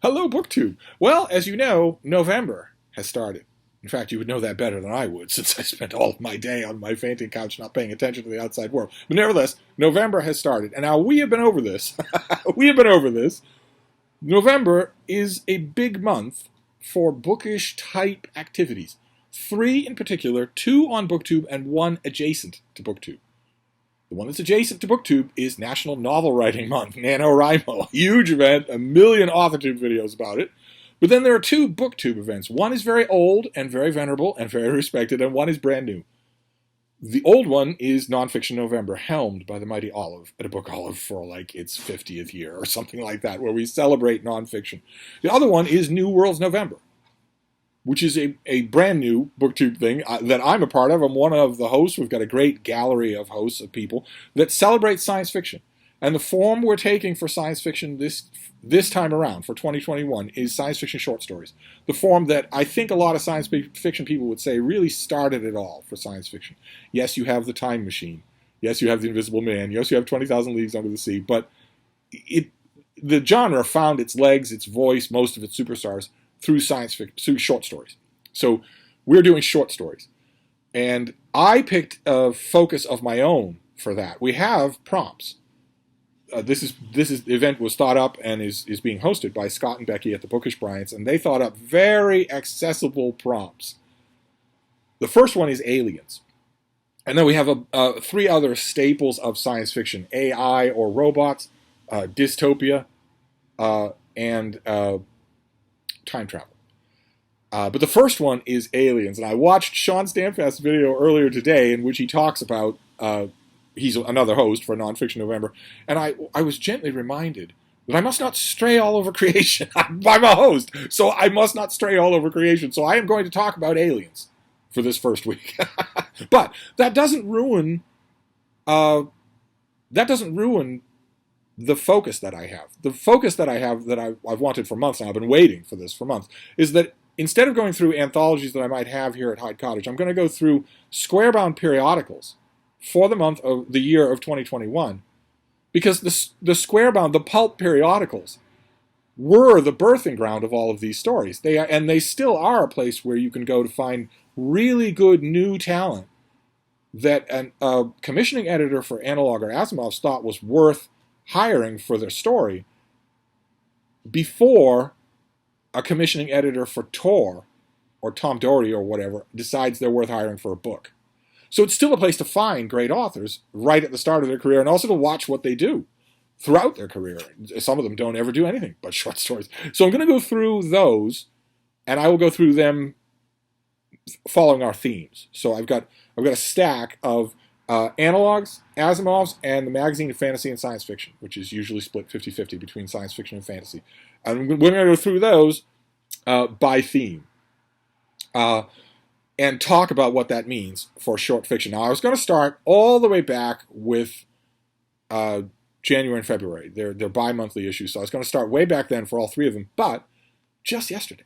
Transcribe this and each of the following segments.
Hello, BookTube. Well, as you know, November has started. In fact, you would know that better than I would, since I spent all of my day on my fainting couch not paying attention to the outside world. But nevertheless, November has started. And now we have been over this. we have been over this. November is a big month for bookish type activities. 3 in particular, 2 on BookTube and 1 adjacent to BookTube. The one that's adjacent to BookTube is National Novel Writing Month, NaNoWriMo. Huge event, a million AuthorTube videos about it. But then there are 2 BookTube events. One is very old and very venerable and very respected, and one is brand new. The old one is Nonfiction November, helmed by the mighty Olive at a Book Olive for like its 50th year or something like that, where we celebrate nonfiction. The other one is New World's November, which is a brand new BookTube thing that I'm a part of. I'm one of the hosts. We've got a great gallery of hosts of people that celebrate science fiction. And the form we're taking for science fiction this time around, for 2021, is science fiction short stories. The form that I think a lot of science fiction people would say really started it all for science fiction. Yes, you have The Time Machine. Yes, you have The Invisible Man. Yes, you have 20,000 Leagues Under the Sea. But the genre found its legs, its voice, most of its superstars, through science fiction, through short stories. So we're doing short stories. And I picked a focus of my own for that. We have prompts. This event was thought up and is being hosted by Scott and Becky at the Bookish Bryants, and they thought up very accessible prompts. The first one is aliens. And then we have 3 other staples of science fiction: AI or robots, dystopia, and time travel. But the first one is aliens, and I watched Sean Stanfast's video earlier today in which he talks about, he's another host for Nonfiction November, and I was gently reminded that I must not stray all over creation. I'm a host, so I must not stray all over creation. So I am going to talk about aliens for this first week. But that doesn't ruin the focus that I have. The focus that I have that I've wanted for months now, I've been waiting for this for months, is that instead of going through anthologies that I might have here at Hyde Cottage, I'm going to go through square-bound periodicals for the year of 2021, because the square-bound, the pulp periodicals, were the birthing ground of all of these stories. They still are a place where you can go to find really good new talent that a commissioning editor for Analog or Asimov's thought was worth hiring for their story before a commissioning editor for Tor or Tom Doherty or whatever decides they're worth hiring for a book. So it's still a place to find great authors right at the start of their career, and also to watch what they do throughout their career. Some of them don't ever do anything but short stories. So I'm going to go through those, and I will go through them following our themes. So I've got a stack of Analogs, Asimovs, and the Magazine of Fantasy and Science Fiction, which is usually split 50-50 between science fiction and fantasy. And we're going to go through those by theme and talk about what that means for short fiction. Now, I was going to start all the way back with January and February. They're bi-monthly issues, so I was going to start way back then for all 3 of them. But just yesterday,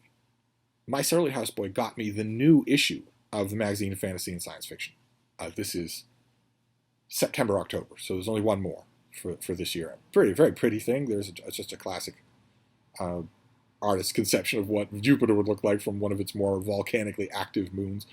my surly houseboy got me the new issue of the Magazine of Fantasy and Science Fiction. This is September, October, so there's only one more for this year. Very pretty thing. It's just a classic artist's conception of what Jupiter would look like from one of its more volcanically active moons.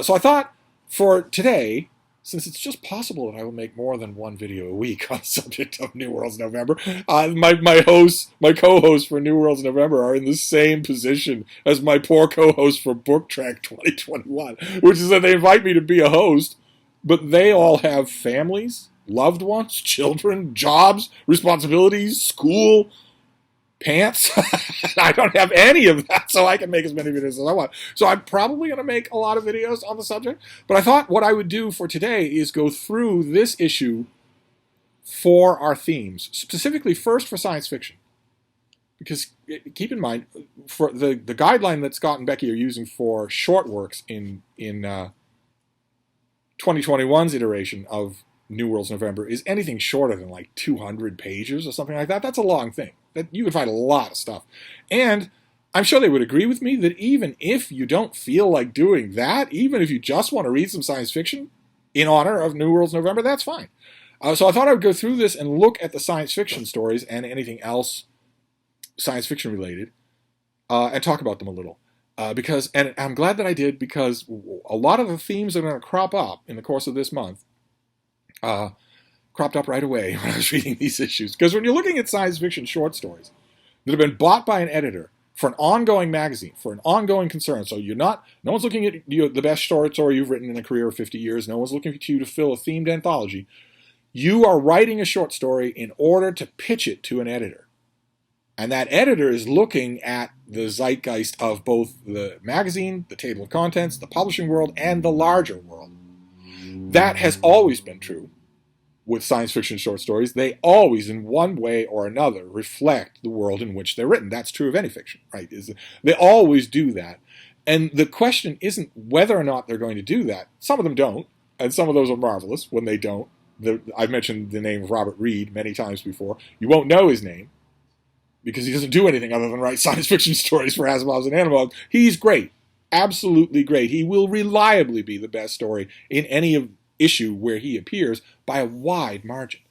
So I thought for today, since it's just possible that I will make more than one video a week on the subject of New World's November, my co-hosts for New World's November are in the same position as my poor co-host for Book Trek 2021, which is that they invite me to be a host, but they all have families, loved ones, children, jobs, responsibilities, school, pants. I don't have any of that, so I can make as many videos as I want. So I'm probably going to make a lot of videos on the subject, but I thought what I would do for today is go through this issue for our themes, specifically first for science fiction. Because keep in mind, for the guideline that Scott and Becky are using for short works in 2021's iteration of New World's November is anything shorter than like 200 pages or something like that. That's a long thing. That you would find a lot of stuff. And I'm sure they would agree with me that even if you don't feel like doing that, even if you just want to read some science fiction in honor of New World's November, that's fine. So I thought I would go through this and look at the science fiction stories and anything else science fiction related and talk about them a little. Because, and I'm glad that I did, because a lot of the themes that are going to crop up in the course of this month cropped up right away when I was reading these issues. Because when you're looking at science fiction short stories that have been bought by an editor for an ongoing magazine, for an ongoing concern, so no one's looking at you, the best short story you've written in a career of 50 years, no one's looking at you to fill a themed anthology. You are writing a short story in order to pitch it to an editor. And that editor is looking at the zeitgeist of both the magazine, the table of contents, the publishing world, and the larger world. That has always been true with science fiction short stories. They always, in one way or another, reflect the world in which they're written. That's true of any fiction, right? They always do that. And the question isn't whether or not they're going to do that. Some of them don't, and some of those are marvelous when they don't. I've mentioned the name of Robert Reed many times before. You won't know his name because he doesn't do anything other than write science fiction stories for Asimov's and Animov's. He's great. Absolutely great. He will reliably be the best story in any issue where he appears by a wide margin.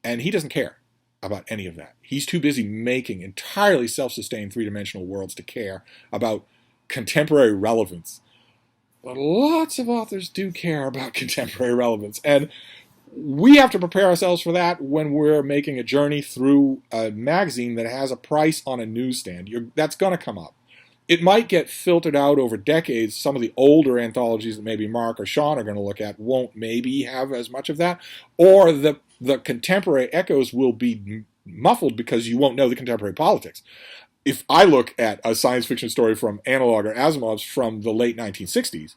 And he doesn't care about any of that. He's too busy making entirely self-sustained three-dimensional worlds to care about contemporary relevance. But lots of authors do care about contemporary relevance. And we have to prepare ourselves for that when we're making a journey through a magazine that has a price on a newsstand. That's going to come up. It might get filtered out over decades. Some of the older anthologies that maybe Mark or Sean are going to look at won't maybe have as much of that. Or the contemporary echoes will be muffled because you won't know the contemporary politics. If I look at a science fiction story from Analog or Asimov's from the late 1960s,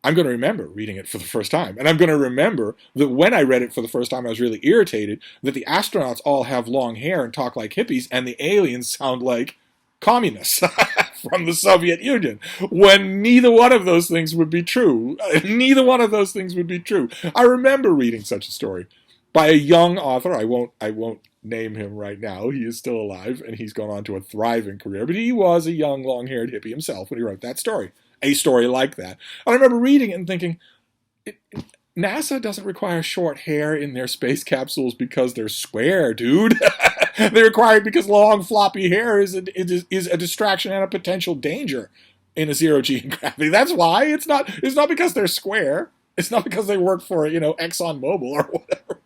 I'm going to remember reading it for the first time. And I'm going to remember that when I read it for the first time, I was really irritated that the astronauts all have long hair and talk like hippies, and the aliens sound like communists from the Soviet Union, when neither one of those things would be true. Neither one of those things would be true. I remember reading such a story by a young author. I won't name him right now. He is still alive, and he's gone on to a thriving career, but he was a young, long-haired hippie himself when he wrote that story. A story like that. And I remember reading it and thinking, NASA doesn't require short hair in their space capsules because they're square, dude. They require it because long, floppy hair is a distraction and a potential danger in a zero-G gravity. That's why. It's not because they're square. It's not because they work for, ExxonMobil or whatever.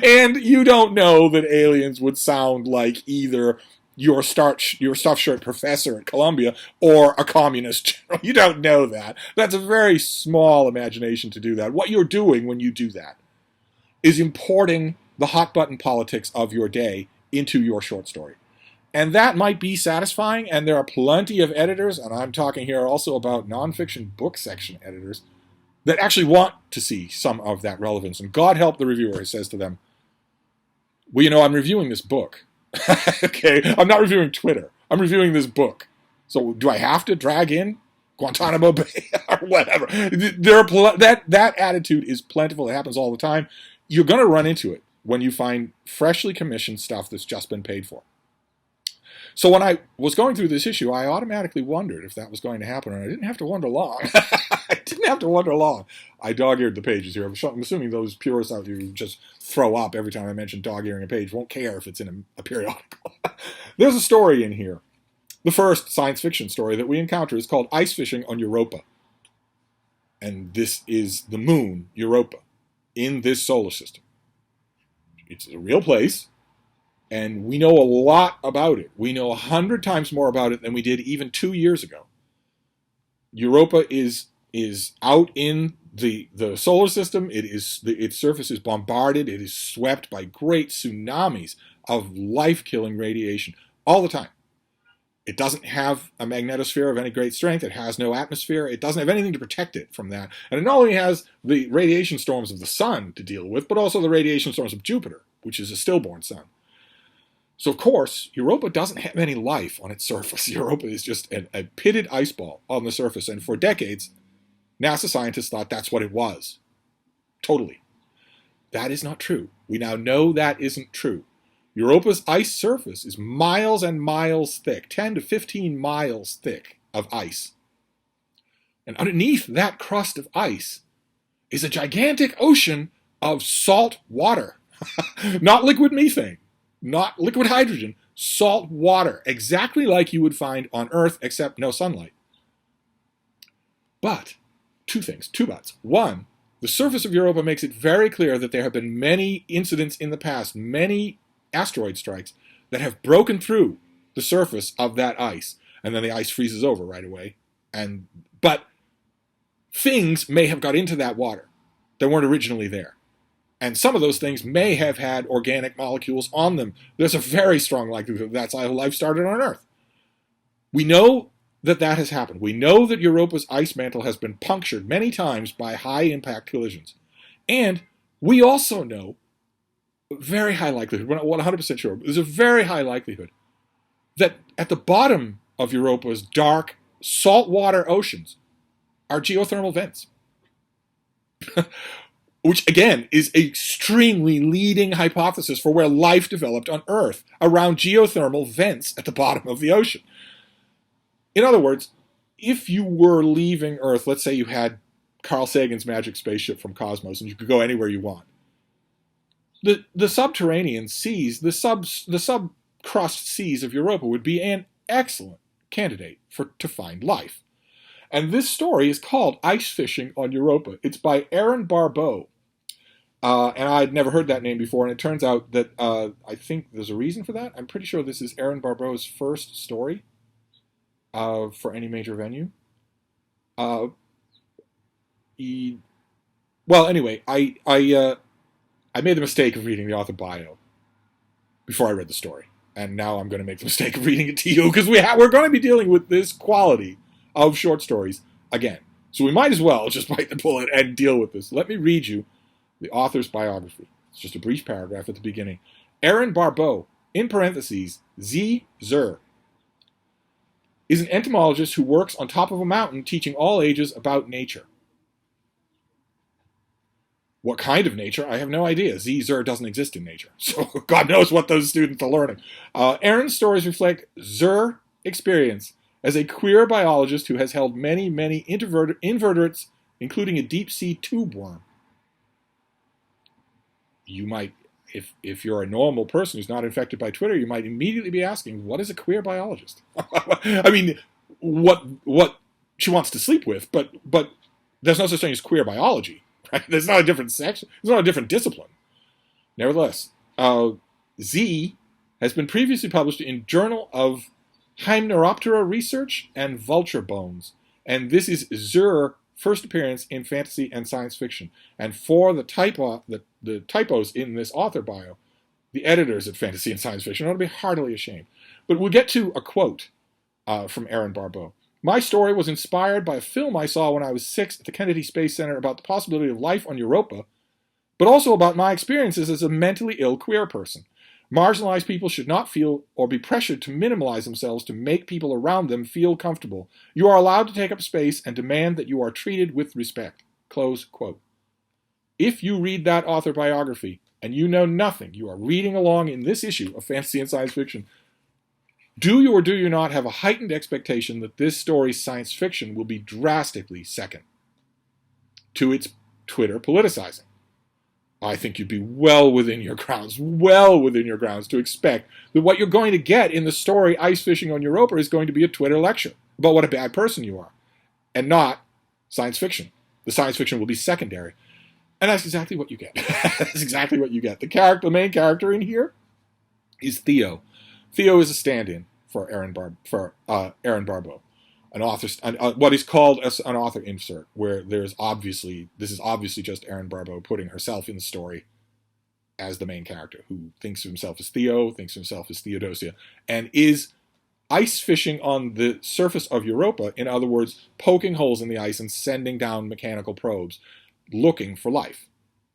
And you don't know that aliens would sound like either your stuffed shirt professor at Columbia or a communist general. You don't know that. That's a very small imagination to do that. What you're doing when you do that is importing the hot button politics of your day into your short story. And that might be satisfying, and there are plenty of editors, and I'm talking here also about nonfiction book section editors, that actually want to see some of that relevance. And God help the reviewer who says to them, well, I'm reviewing this book. Okay, I'm not reviewing Twitter. I'm reviewing this book. So do I have to drag in Guantanamo Bay or whatever? That attitude is plentiful. It happens all the time. You're going to run into it when you find freshly commissioned stuff that's just been paid for. So when I was going through this issue, I automatically wondered if that was going to happen, and I didn't have to wonder long. I dog-eared the pages here. I'm assuming those purists out there who just throw up every time I mention dog-earing a page won't care if it's in a periodical. There's a story in here. The first science fiction story that we encounter is called Ice Fishing on Europa. And this is the moon, Europa, in this solar system. It's a real place, and we know a lot about it. We know 100 times more about it than we did even 2 years ago. Europa is out in the solar system. Its surface is bombarded. It is swept by great tsunamis of life-killing radiation all the time. It doesn't have a magnetosphere of any great strength. It has no atmosphere. It doesn't have anything to protect it from that. And it not only has the radiation storms of the sun to deal with, but also the radiation storms of Jupiter, which is a stillborn sun. So, of course, Europa doesn't have any life on its surface. Europa is just a pitted ice ball on the surface. And for decades, NASA scientists thought that's what it was. Totally. That is not true. We now know that isn't true. Europa's ice surface is miles and miles thick, 10 to 15 miles thick of ice. And underneath that crust of ice is a gigantic ocean of salt water. Not liquid methane, not liquid hydrogen, salt water, exactly like you would find on Earth, except no sunlight. But, two buts. One, the surface of Europa makes it very clear that there have been many incidents in the past, many asteroid strikes, that have broken through the surface of that ice, and then the ice freezes over right away. But things may have got into that water that weren't originally there. And some of those things may have had organic molecules on them. There's a very strong likelihood that's how life started on Earth. We know that has happened. We know that Europa's ice mantle has been punctured many times by high-impact collisions. And we also know, very high likelihood, we're not 100% sure, but there's a very high likelihood that at the bottom of Europa's dark, saltwater oceans are geothermal vents. Which, again, is an extremely leading hypothesis for where life developed on Earth, around geothermal vents at the bottom of the ocean. In other words, if you were leaving Earth, let's say you had Carl Sagan's magic spaceship from Cosmos and you could go anywhere you want, the subterranean seas, the sub-crust seas of Europa would be an excellent candidate to find life. And this story is called Ice Fishing on Europa. It's by Aaron Barbeau. And I'd never heard that name before, and it turns out that I think there's a reason for that. I'm pretty sure this is Aaron Barbeau's first story for any major venue. Well, anyway, I made the mistake of reading the author bio before I read the story, and now I'm going to make the mistake of reading it to you, because we're going to be dealing with this quality of short stories again. So we might as well just bite the bullet and deal with this. Let me read you the author's biography. It's just a brief paragraph at the beginning. Aaron Barbeau, in parentheses, Z. Zur, is an entomologist who works on top of a mountain teaching all ages about nature. What kind of nature? I have no idea. Z. Zur doesn't exist in nature, so God knows what those students are learning. Aaron's stories reflect Zur's experience as a queer biologist who has held many, many invertebrates, including a deep-sea tube worm. You might, if you're a normal person who's not infected by Twitter, you might immediately be asking, what is a queer biologist? I mean, what she wants to sleep with, but there's no such thing as queer biology, right? There's not a different section. There's not a different discipline. Nevertheless, Z has been previously published in Journal of Hymenoptera Research and Vulture Bones, and this is Zur's first appearance in fantasy and science fiction. And for the typos in this author bio, the editors at Fantasy and Science Fiction ought to be heartily ashamed. But we'll get to a quote from Aaron Barbeau. My story was inspired by a film I saw when I was 6 at the Kennedy Space Center about the possibility of life on Europa, but also about my experiences as a mentally ill queer person. Marginalized people should not feel or be pressured to minimalize themselves to make people around them feel comfortable. You are allowed to take up space and demand that you are treated with respect. Close quote. If you read that author biography and you know nothing, you are reading along in this issue of Fantasy and Science Fiction, do you or do you not have a heightened expectation that this story's science fiction will be drastically second to its Twitter politicizing? I think you'd be well within your grounds to expect that what you're going to get in the story Ice Fishing on Europa is going to be a Twitter lecture about what a bad person you are, and not science fiction. The science fiction will be secondary. And that's exactly what you get. That's exactly what you get. The main character in here is Theo. Theo is a stand-in for Aaron Barbeau. An author, what is called an author insert, where this is obviously just Aaron Barbeau putting herself in the story as the main character, who thinks of himself as Theo, thinks of himself as Theodosia, and is ice fishing on the surface of Europa, in other words, poking holes in the ice and sending down mechanical probes, looking for life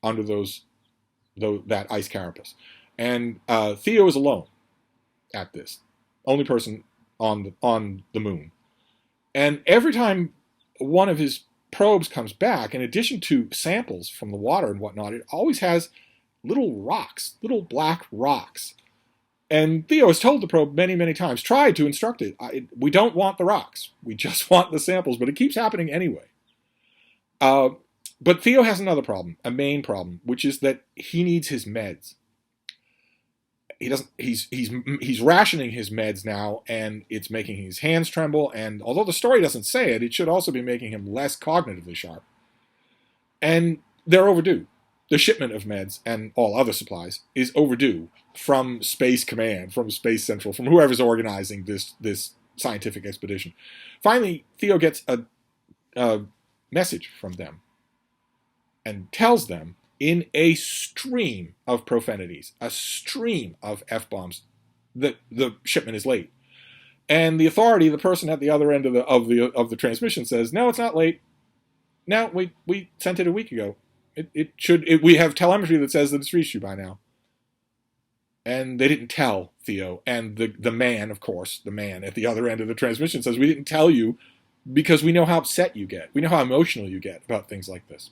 under that ice carapace. And Theo is alone at this, only person on the moon. And every time one of his probes comes back, in addition to samples from the water and whatnot, it always has little rocks, little black rocks. And Theo has told the probe many, many times, tried to instruct it, we don't want the rocks, we just want the samples, but it keeps happening anyway. But Theo has another problem, a main problem, which is that he needs his meds. he doesn't. He's rationing his meds now, and it's making his hands tremble. And although the story doesn't say it, it should also be making him less cognitively sharp. And they're overdue. The shipment of meds and all other supplies is overdue from Space Command, from Space Central, from whoever's organizing this scientific expedition. Finally, Theo gets a message from them and tells them in a stream of profanities, a stream of F-bombs, that the shipment is late. And the authority, the person at the other end of the transmission, says, "No, it's not late. No, we sent it a week ago. We have telemetry that says that it's reached you by now." And they didn't tell Theo. And the man, of course, the man at the other end of the transmission says, "We didn't tell you because we know how upset you get. We know how emotional you get about things like this."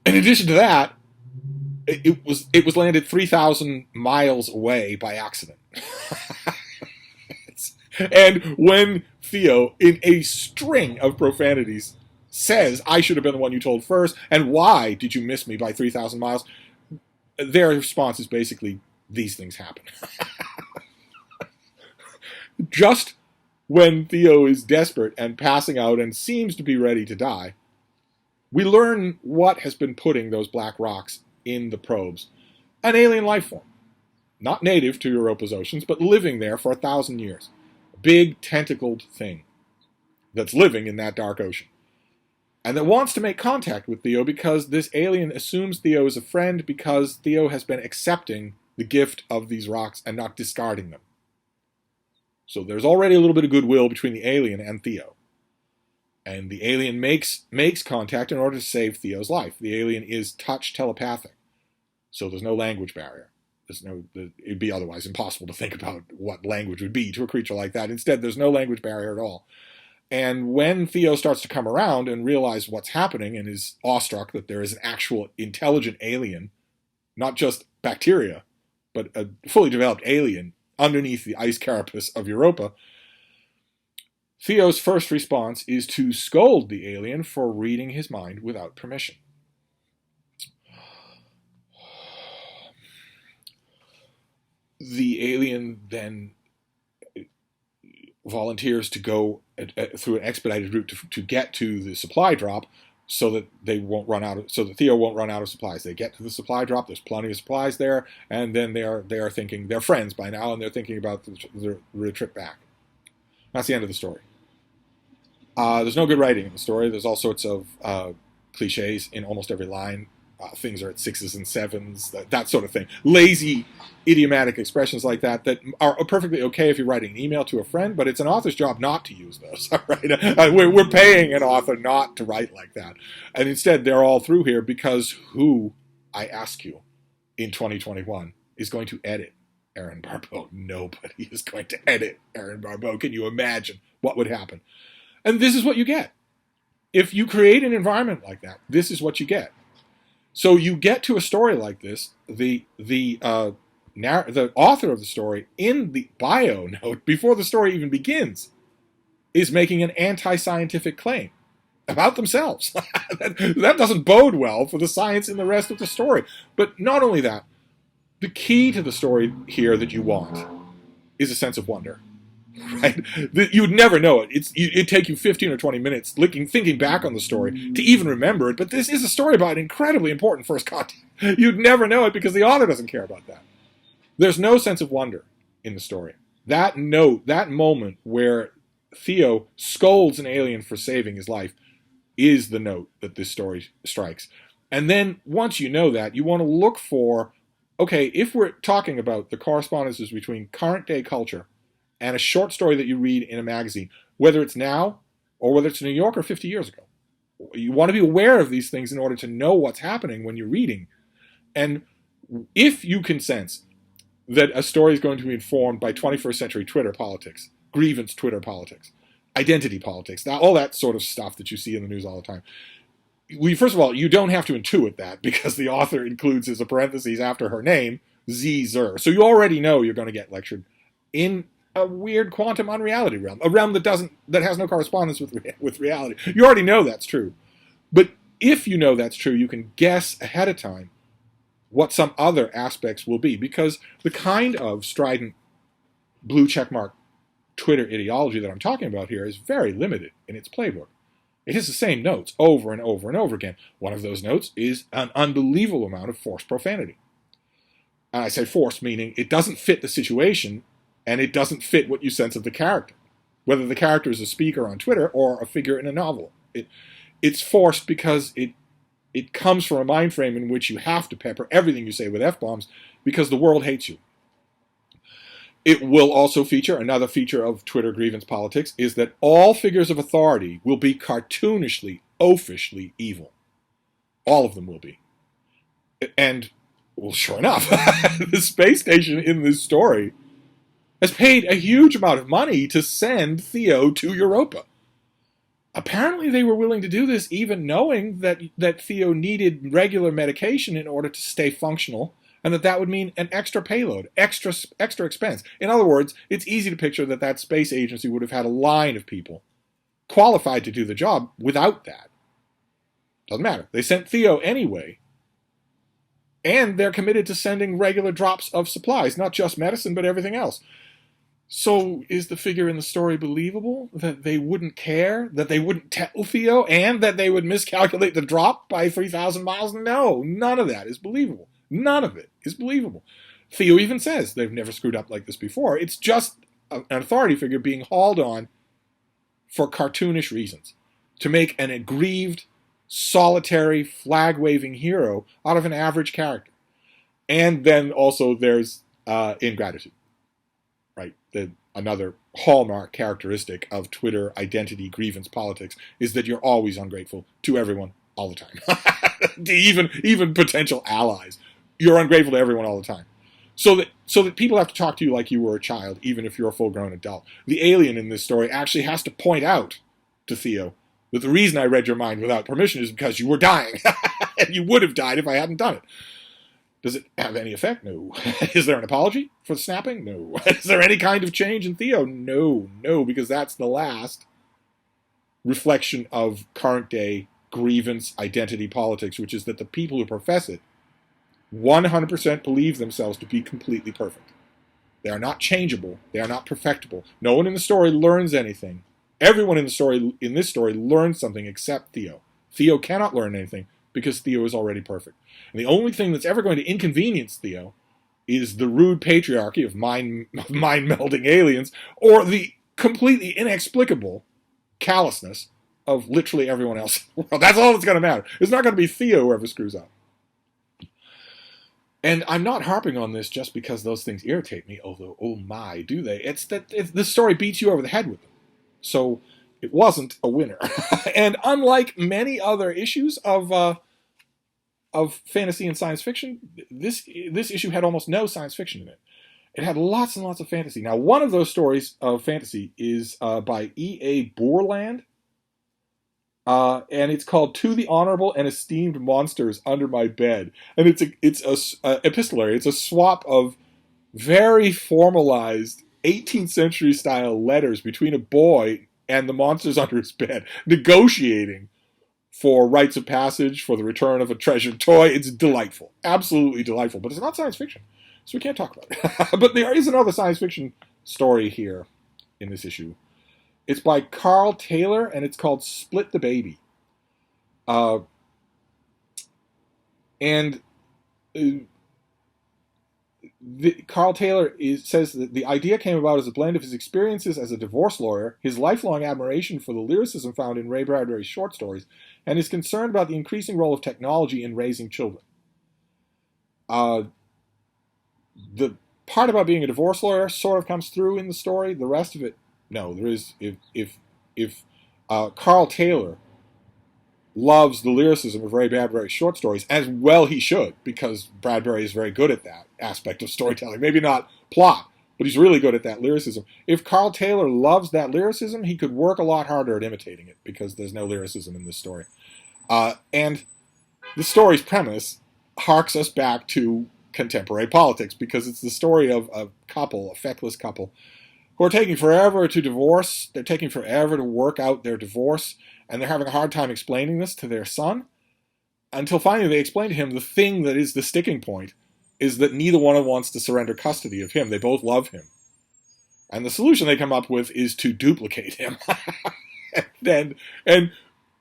In addition to that, it was landed 3,000 miles away by accident. And when Theo, in a string of profanities, says, "I should have been the one you told first, and why did you miss me by 3,000 miles?" their response is basically, "These things happen." Just when Theo is desperate and passing out and seems to be ready to die, we learn what has been putting those black rocks in the probes. An alien life form. Not native to Europa's oceans, but living there for 1,000 years. A big tentacled thing that's living in that dark ocean. And that wants to make contact with Theo because this alien assumes Theo is a friend because Theo has been accepting the gift of these rocks and not discarding them. So there's already a little bit of goodwill between the alien and Theo. And the alien makes contact in order to save Theo's life. The alien is touch telepathic. So there's no language barrier. It'd be otherwise impossible to think about what language would be to a creature like that. Instead, there's no language barrier at all. And when Theo starts to come around and realize what's happening and is awestruck that there is an actual intelligent alien, not just bacteria, but a fully developed alien underneath the ice carapace of Europa, Theo's first response is to scold the alien for reading his mind without permission. The alien then volunteers to go through an expedited route to get to the supply drop so that Theo won't run out of supplies. They get to the supply drop, there's plenty of supplies there, and then they are thinking, they're friends by now, and they're thinking about the trip back. That's the end of the story. There's no good writing in the story. There's all sorts of cliches in almost every line. Things are at 6s and 7s, that sort of thing. Lazy, idiomatic expressions like that are perfectly okay if you're writing an email to a friend, but it's an author's job not to use those. Right? We're paying an author not to write like that. And instead, they're all through here because who, I ask you, in 2021 is going to edit Aaron Barbeau? Nobody is going to edit Aaron Barbeau. Can you imagine what would happen? And this is what you get. If you create an environment like that, this is what you get. So you get to a story like this, the author of the story, in the bio note, before the story even begins, is making an anti-scientific claim about themselves. That doesn't bode well for the science in the rest of the story. But not only that, the key to the story here that you want is a sense of wonder. Right? You'd never know it. It'd take you 15 or 20 minutes thinking back on the story to even remember it, but this is a story about incredibly important first contact. You'd never know it because the author doesn't care about that. There's no sense of wonder in the story. That note, that moment where Theo scolds an alien for saving his life is the note that this story strikes. And then once you know that, you want to look for, okay, if we're talking about the correspondences between current day culture and a short story that you read in a magazine, whether it's now or whether it's New York or 50 years ago. You want to be aware of these things in order to know what's happening when you're reading. And if you can sense that a story is going to be informed by 21st century Twitter politics, grievance Twitter politics, identity politics, all that sort of stuff that you see in the news all the time, first of all, you don't have to intuit that because the author includes as a parentheses after her name, Z-Zer. So you already know you're going to get lectured in a weird quantum unreality realm, a realm that has no correspondence with reality. You already know that's true. But if you know that's true, you can guess ahead of time what some other aspects will be, because the kind of strident blue checkmark Twitter ideology that I'm talking about here is very limited in its playbook. It has the same notes over and over and over again. One of those notes is an unbelievable amount of forced profanity. And I say forced, meaning it doesn't fit the situation and it doesn't fit what you sense of the character. Whether the character is a speaker on Twitter or a figure in a novel. It's forced because it comes from a mind frame in which you have to pepper everything you say with F-bombs because the world hates you. It will also feature, another feature of Twitter grievance politics, is that all figures of authority will be cartoonishly, oafishly evil. All of them will be. And, well, sure enough, the space station in this story has paid a huge amount of money to send Theo to Europa. Apparently they were willing to do this even knowing that Theo needed regular medication in order to stay functional, and that would mean an extra payload, extra expense. In other words, it's easy to picture that space agency would have had a line of people qualified to do the job without that. Doesn't matter. They sent Theo anyway, and they're committed to sending regular drops of supplies, not just medicine, but everything else. So is the figure in the story believable? That they wouldn't care? That they wouldn't tell Theo? And that they would miscalculate the drop by 3,000 miles? No, none of that is believable. None of it is believable. Theo even says they've never screwed up like this before. It's just an authority figure being hauled on for cartoonish reasons. To make an aggrieved, solitary, flag-waving hero out of an average character. And then also there's ingratitude. Right? Another hallmark characteristic of Twitter identity grievance politics is that you're always ungrateful to everyone all the time. To even potential allies. You're ungrateful to everyone all the time. So that people have to talk to you like you were a child, even if you're a full-grown adult. The alien in this story actually has to point out to Theo that the reason I read your mind without permission is because you were dying. And you would have died if I hadn't done it. Does it have any effect? No. Is there an apology for the snapping? No. Is there any kind of change in Theo? No, because that's the last reflection of current-day grievance identity politics, which is that the people who profess it 100% believe themselves to be completely perfect. They are not changeable. They are not perfectible. No one in the story learns anything. Everyone in this story learns something except Theo. Theo cannot learn anything because Theo is already perfect. And the only thing that's ever going to inconvenience Theo is the rude patriarchy of mind-melding aliens or the completely inexplicable callousness of literally everyone else. Well, that's all that's going to matter. It's not going to be Theo who ever screws up. And I'm not harping on this just because those things irritate me, although, oh my, do they. It's that this story beats you over the head with them. So it wasn't a winner. And unlike many other issues of fantasy and science fiction, this issue had almost no science fiction in it. It had lots and lots of fantasy. Now, one of those stories of fantasy is by E.A. Borland, and it's called "To the Honorable and Esteemed Monsters Under My Bed," and it's a epistolary. It's a swap of very formalized 18th century style letters between a boy and the monsters under his bed, negotiating for rites of passage, for the return of a treasured toy. It's delightful, absolutely delightful, but it's not science fiction, so we can't talk about it. But there is another science fiction story here in this issue. It's by Carl Taylor, and it's called Split the Baby. Carl Taylor says that the idea came about as a blend of his experiences as a divorce lawyer, his lifelong admiration for the lyricism found in Ray Bradbury's short stories, and his concern about the increasing role of technology in raising children. The part about being a divorce lawyer sort of comes through in the story. The rest of it, no. There is if Carl Taylor loves the lyricism of Ray Bradbury's short stories, as well he should, because Bradbury is very good at that aspect of storytelling. Maybe not plot, but he's really good at that lyricism. If Carl Taylor loves that lyricism, he could work a lot harder at imitating it, because there's no lyricism in this story. And the story's premise harks us back to contemporary politics, because it's the story of a couple, a feckless couple, who are taking forever to divorce. They're taking forever to work out their divorce, and they're having a hard time explaining this to their son. until finally they explain to him the thing that is the sticking point is that neither one of them wants to surrender custody of him. They both love him. And the solution they come up with is to duplicate him. and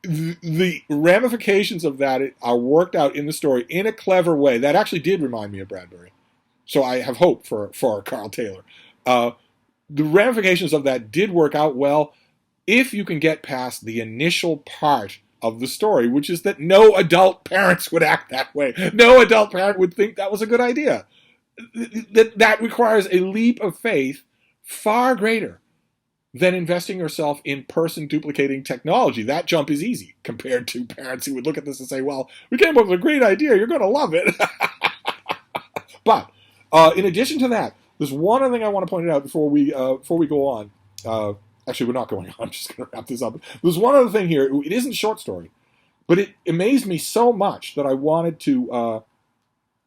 the ramifications of that are worked out in the story in a clever way. That actually did remind me of Bradbury. So I have hope for Carl Taylor. The ramifications of that did work out well if you can get past the initial part of the story, which is that no adult parents would act that way. No adult parent would think that was a good idea. That requires a leap of faith far greater than investing yourself in person duplicating technology. That jump is easy compared to parents who would look at this and say, well, we came up with a great idea. You're going to love it. But in addition to that, there's one other thing I want to point out before we go on. Actually, we're not going on. I'm just going to wrap this up. There's one other thing here. It isn't a short story, but it amazed me so much that I wanted to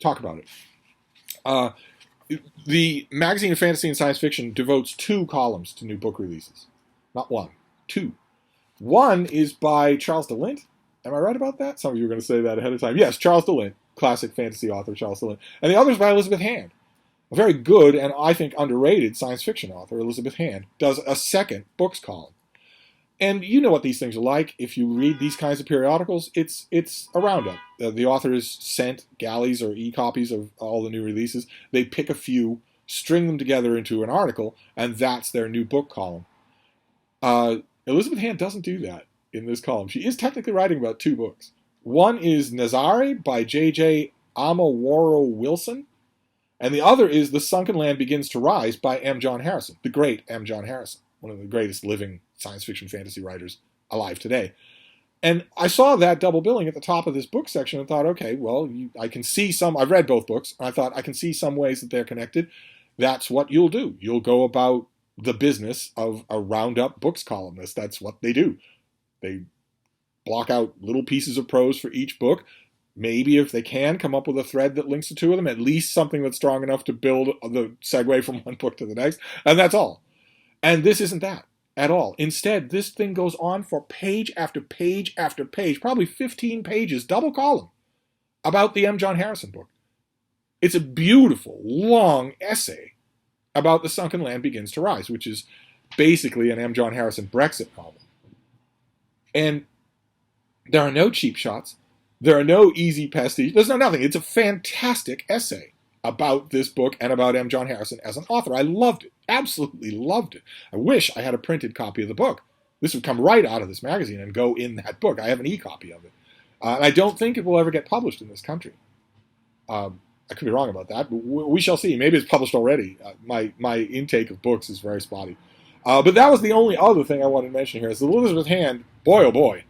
talk about it. The magazine of fantasy and science fiction devotes 2 columns to new book releases. Not 1, 2. One is by Charles DeLint. Am I right about that? Some of you are going to say that ahead of time. Yes, Charles DeLint, classic fantasy author Charles DeLint. And the other is by Elizabeth Hand. A very good and I think underrated science fiction author, Elizabeth Hand, does a second books column. And you know what these things are like. If you read these kinds of periodicals, it's a roundup. The author is sent galleys or e-copies of all the new releases. They pick a few, string them together into an article, and that's their new book column. Elizabeth Hand doesn't do that in this column. She is technically writing about 2 books. One is Nazare by J.J. Amaworo Wilson, and the other is The Sunken Land Begins to Rise by M. John Harrison, the great M. John Harrison, one of the greatest living science fiction fantasy writers alive today. And I saw that double billing at the top of this book section and thought, okay, well, I can see some, I've read both books, and I thought I can see some ways that they're connected. That's what you'll do. You'll go about the business of a roundup books columnist. That's what they do. They block out little pieces of prose for each book. Maybe if they can come up with a thread that links the 2 of them, at least something that's strong enough to build the segue from one book to the next. And that's all. And this isn't that at all. Instead, this thing goes on for page after page after page, probably 15 pages, double column, about the M. John Harrison book. It's a beautiful, long essay about The Sunken Land Begins to Rise, which is basically an M. John Harrison Brexit novel. And there are no cheap shots. There are no easy pastiche. There's no nothing. It's a fantastic essay about this book and about M. John Harrison as an author. I loved it. Absolutely loved it. I wish I had a printed copy of the book. This would come right out of this magazine and go in that book. I have an e-copy of it. And I don't think it will ever get published in this country. I could be wrong about that, but we shall see. Maybe it's published already. My intake of books is very spotty. But that was the only other thing I wanted to mention here. Is the Elizabeth Hand, boy oh boy,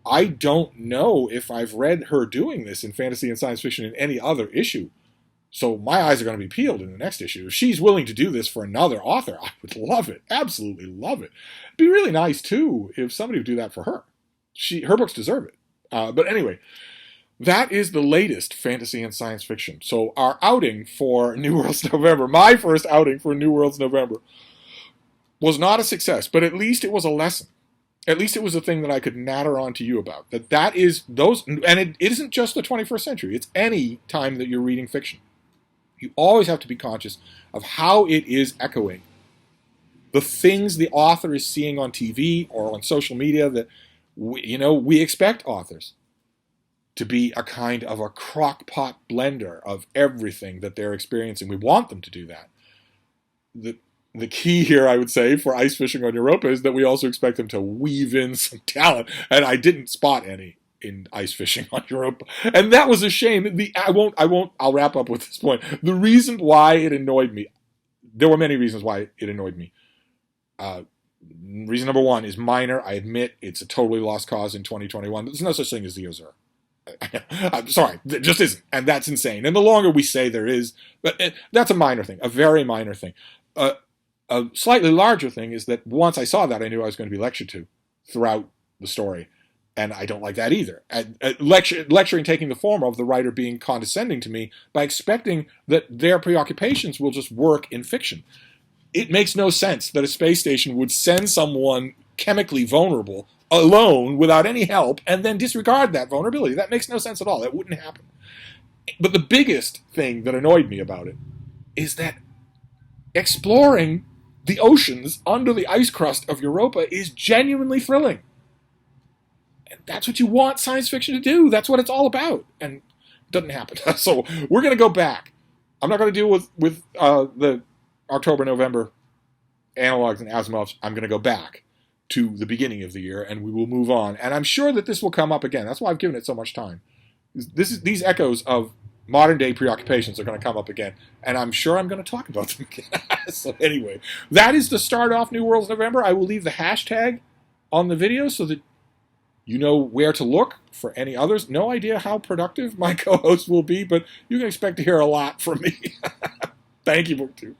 I don't know if I've read her doing this in fantasy and science fiction in any other issue. So my eyes are going to be peeled in the next issue. If she's willing to do this for another author, I would love it. Absolutely love it. It'd be really nice, too, if somebody would do that for her. Her books deserve it. But anyway, that is the latest fantasy and science fiction. So our outing for New Worlds November, my first outing for New Worlds November, was not a success, but at least it was a lesson. At least it was a thing that I could natter on to you about. That is those, and it isn't just the 21st century. It's any time that you're reading fiction. You always have to be conscious of how it is echoing the things the author is seeing on TV or on social media. That we expect authors to be a kind of a crock-pot blender of everything that they're experiencing. We want them to do that. The key here, I would say, for ice fishing on Europa is that we also expect them to weave in some talent, and I didn't spot any in ice fishing on Europa, and that was a shame. I'll wrap up with this point. The reason why it annoyed me, there were many reasons why it annoyed me. Reason number one is minor. I admit it's a totally lost cause in 2021. There's no such thing as the Ozur. I'm sorry, there just isn't, and that's insane. And the longer we say there is, but that's a minor thing, a very minor thing. A slightly larger thing is that once I saw that, I knew I was going to be lectured to throughout the story. And I don't like that either. Lecturing taking the form of the writer being condescending to me by expecting that their preoccupations will just work in fiction. It makes no sense that a space station would send someone chemically vulnerable alone without any help and then disregard that vulnerability. That makes no sense at all. That wouldn't happen. But the biggest thing that annoyed me about it is that exploring the oceans under the ice crust of Europa is genuinely thrilling. And that's what you want science fiction to do. That's what it's all about. And it doesn't happen. So we're going to go back. I'm not going to deal with the October, November analogs and Asimovs. I'm going to go back to the beginning of the year, and we will move on. And I'm sure that this will come up again. That's why I've given it so much time. These echoes of modern-day preoccupations are going to come up again, and I'm sure I'm going to talk about them again. So anyway, that is the start off New Worlds November. I will leave the hashtag on the video so that you know where to look for any others. No idea how productive my co-host will be, but you can expect to hear a lot from me. Thank you, BookTube.